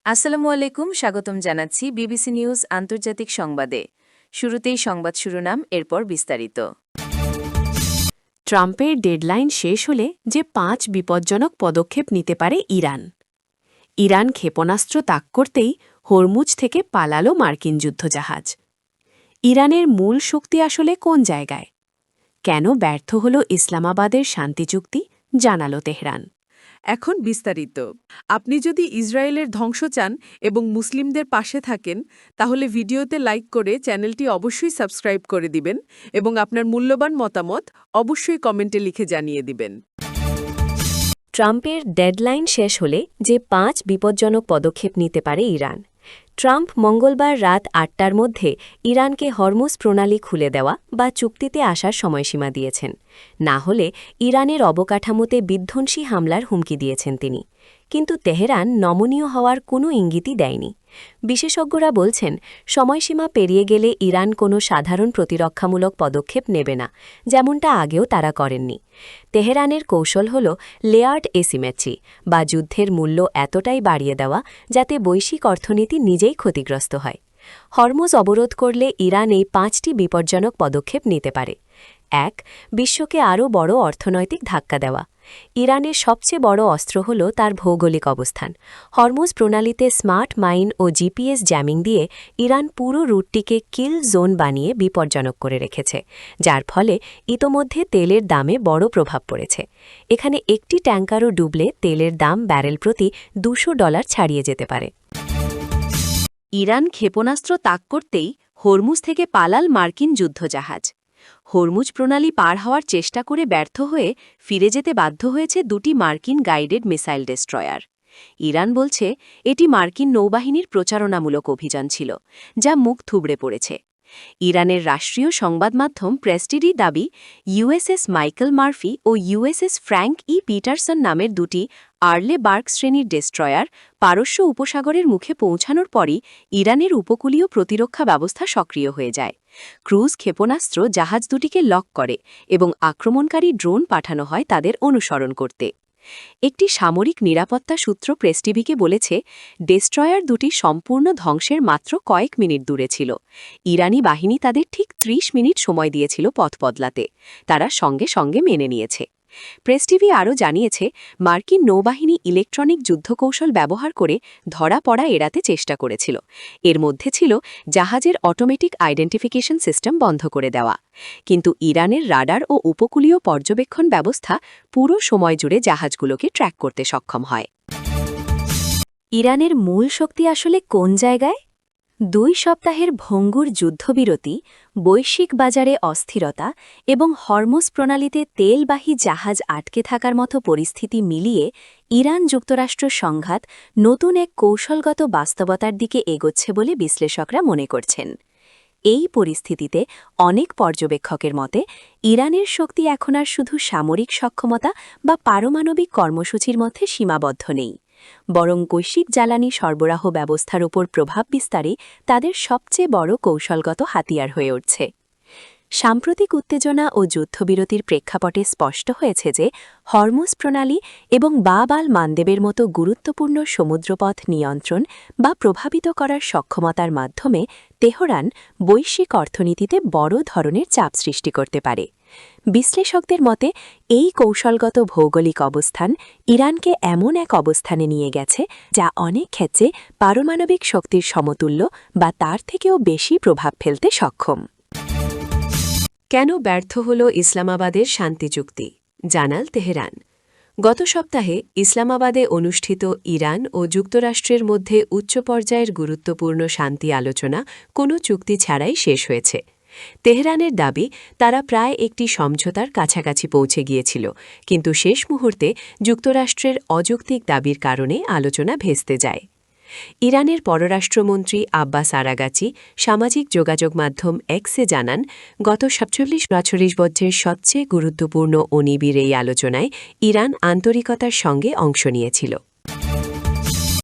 আসসালামু আলাইকুম, স্বাগতম জানাচ্ছি বিবিসি নিউজ আন্তর্জাতিক সংবাদে। শুরুতেই সংবাদ শিরোনাম, এরপর বিস্তারিত। ট্রাম্পের ডেডলাইন শেষ হলে যে 5 বিপজ্জনক পদক্ষেপ নিতে পারে ইরান। ইরান ক্ষেপণাস্ত্র তাক করতেই হরমুজ থেকে পালালো মার্কিন যুদ্ধজাহাজ। ইরানের মূল শক্তি আসলে কোন জায়গায়? কেন ব্যর্থ হল ইসলামাবাদের শান্তি চুক্তি, জানালো তেহরান। এখন বিস্তারিত। আপনি যদি ইসরায়েলের ধ্বংস চান এবং মুসলিমদের পাশে থাকেন, তাহলে ভিডিওতে লাইক করে চ্যানেলটি অবশ্যই সাবস্ক্রাইব করে দিবেন এবং আপনার মূল্যবান মতামত অবশ্যই কমেন্টে লিখে জানিয়ে দিবেন। ট্রাম্পের ডেডলাইন শেষ হলে যে 5 বিপজ্জনক পদক্ষেপ নিতে পারে ইরান। ট্রাম্প মঙ্গলবার রাত 8টার মধ্যে ইরানকে হরমুজ প্রণালী খুলে দেওয়া বা চুক্তিতে আসার সময়সীমা দিয়েছেন। না হলে ইরানের অবকাঠামোতে বিধ্বংসী হামলার হুমকি দিয়েছেন তিনি। কিন্তু তেহরান নমনীয় হওয়ার কোনো ইঙ্গিতই দেয়নি। বিশেষজ্ঞরা বলছেন, সময়সীমা পেরিয়ে গেলে ইরান কোনো সাধারণ প্রতিরক্ষামূলক পদক্ষেপ নেবে না, যেমনটা আগেও তারা করেননি। তেহরানের কৌশল হল লেয়ার্ড এসিমেট্রি বা যুদ্ধের মূল্য এতটাই বাড়িয়ে দেওয়া যাতে বৈশ্বিক অর্থনীতি নিজেই ক্ষতিগ্রস্ত হয়। হরমুজ অবরোধ করলে ইরান এই 5টি বিপজ্জনক পদক্ষেপ নিতে পারে। 1. বিশ্বকে আরও বড় অর্থনৈতিক ধাক্কা দেওয়া। ইরানের সবচেয়ে বড় অস্ত্র হল তার ভৌগোলিক অবস্থান। হরমুজ প্রণালীতে স্মার্ট মাইন ও জিপিএস জ্যামিং দিয়ে ইরান পুরো রুটটিকে কিল জোন বানিয়ে বিপজ্জনক করে রেখেছে, যার ফলে ইতোমধ্যে তেলের দামে বড় প্রভাব পড়েছে। এখানে একটি ট্যাঙ্কারও ডুবলে তেলের দাম ব্যারেল প্রতি $200 ছাড়িয়ে যেতে পারে। ইরান ক্ষেপণাস্ত্র তাক করতেই হরমুজ থেকে পালাল মার্কিন যুদ্ধজাহাজ। হরমুজ প্রণালী পার হওয়ার চেষ্টা করে ব্যর্থ হয়ে ফিরে যেতে বাধ্য হয়েছে 2টি মার্কিন গাইডেড মিসাইল ডেস্ট্রয়ার। ইরান বলছে এটি মার্কিন নৌবাহিনীর প্রচারণামূলক অভিযান ছিল, যা মুখ থুবড়ে পড়েছে। ইরানের রাষ্ট্রীয় সংবাদ মাধ্যম প্রেসটিডি দাবি, ইউএসএস মাইকেল মার্ফি ও ইউএসএস ফ্র্যাঙ্ক ই পিটারসন নামের 2টি আর্লে বার্গ শ্রেণীর ডেস্ট্রয়ার পারস্য উপসাগরের মুখে পৌঁছানোর পরই ইরানের উপকূলীয় প্রতিরক্ষা ব্যবস্থা সক্রিয় হয়ে যায়। ক্রুজ ক্ষেপণাস্ত্র জাহাজ দুটিকে লক করে এবং আক্রমণকারী ড্রোন পাঠানো হয় তাদের অনুসরণ করতে। একটি সামরিক নিরাপত্তা সূত্র প্রেস টিভিকে বলেছে, ডেস্ট্রয়ার দুটি সম্পূর্ণ ধ্বংসের মাত্র কয়েক মিনিট দূরে ছিল। ইরানি বাহিনী তাদের ঠিক 30 মিনিট সময় দিয়েছিল পথ বদলাতে। তারা সঙ্গে সঙ্গে মেনে নিয়েছে। প্রেস টিভি আরও জানিয়েছে, মার্কিন নৌবাহিনী ইলেকট্রনিক যুদ্ধকৌশল ব্যবহার করে ধরা পড়া এড়াতে চেষ্টা করেছিল। এর মধ্যে ছিল জাহাজের অটোমেটিক আইডেন্টিফিকেশন সিস্টেম বন্ধ করে দেওয়া। কিন্তু ইরানের রাডার ও উপকূলীয় পর্যবেক্ষণ ব্যবস্থা পুরো সময় জুড়ে জাহাজগুলোকে ট্র্যাক করতে সক্ষম হয়। ইরানের মূল শক্তি আসলে কোন জায়গায়? 2 সপ্তাহের ভঙ্গুর যুদ্ধবিরতি, বৈশ্বিক বাজারে অস্থিরতা এবং হরমুজ প্রণালীতে তেলবাহী জাহাজ আটকে থাকার মতো পরিস্থিতি মিলিয়ে ইরান যুক্তরাষ্ট্র সংঘাত নতুন এক কৌশলগত বাস্তবতার দিকে এগোচ্ছে বলে বিশ্লেষকরা মনে করছেন। এই পরিস্থিতিতে অনেক পর্যবেক্ষকের মতে ইরানের শক্তি এখন আর শুধু সামরিক সক্ষমতা বা পারমাণবিক কর্মসূচির মধ্যে সীমাবদ্ধ নেই, বরং বৈশ্বিক জ্বালানি সরবরাহ ব্যবস্থার ওপর প্রভাব বিস্তারে তাদের সবচেয়ে বড় কৌশলগত হাতিয়ার হয়ে উঠছে। সাম্প্রতিক উত্তেজনা ও যুদ্ধবিরতির প্রেক্ষাপটে স্পষ্ট হয়েছে যে হরমুজ প্রণালী এবং বাব আল মান্দেবের মতো গুরুত্বপূর্ণ সমুদ্রপথ নিয়ন্ত্রণ বা প্রভাবিত করার সক্ষমতার মাধ্যমে তেহরান বৈশ্বিক অর্থনীতিতে বড় ধরনের চাপ সৃষ্টি করতে পারে। বিশ্লেষকদের মতে এই কৌশলগত ভৌগোলিক অবস্থান ইরানকে এমন এক অবস্থানে নিয়ে গেছে যা অনেক ক্ষেত্রে পারমাণবিক শক্তির সমতুল্য বা তার থেকেও বেশি প্রভাব ফেলতে সক্ষম। কেন ব্যর্থ হল ইসলামাবাদের শান্তি চুক্তি, জানাল তেহরান। গত সপ্তাহে ইসলামাবাদে অনুষ্ঠিত ইরান ও যুক্তরাষ্ট্রের মধ্যে উচ্চ পর্যায়ের গুরুত্বপূর্ণ শান্তি আলোচনা কোনো চুক্তি ছাড়াই শেষ হয়েছে। তেহরানের দাবি, তারা প্রায় একটি সমঝোতার কাছাকাছি পৌঁছে গিয়েছিল, কিন্তু শেষ মুহূর্তে যুক্তরাষ্ট্রের অযৌক্তিক দাবির কারণে আলোচনা ভেস্তে যায়। ইরানের পররাষ্ট্রমন্ত্রী আব্বাস আরাগাচি সামাজিক যোগাযোগ মাধ্যম এক্সে জানান, গত 47 বছরের সবচেয়ে গুরুত্বপূর্ণ ও নিবিড় এই আলোচনায় ইরান আন্তরিকতার সঙ্গে অংশ নিয়েছিল।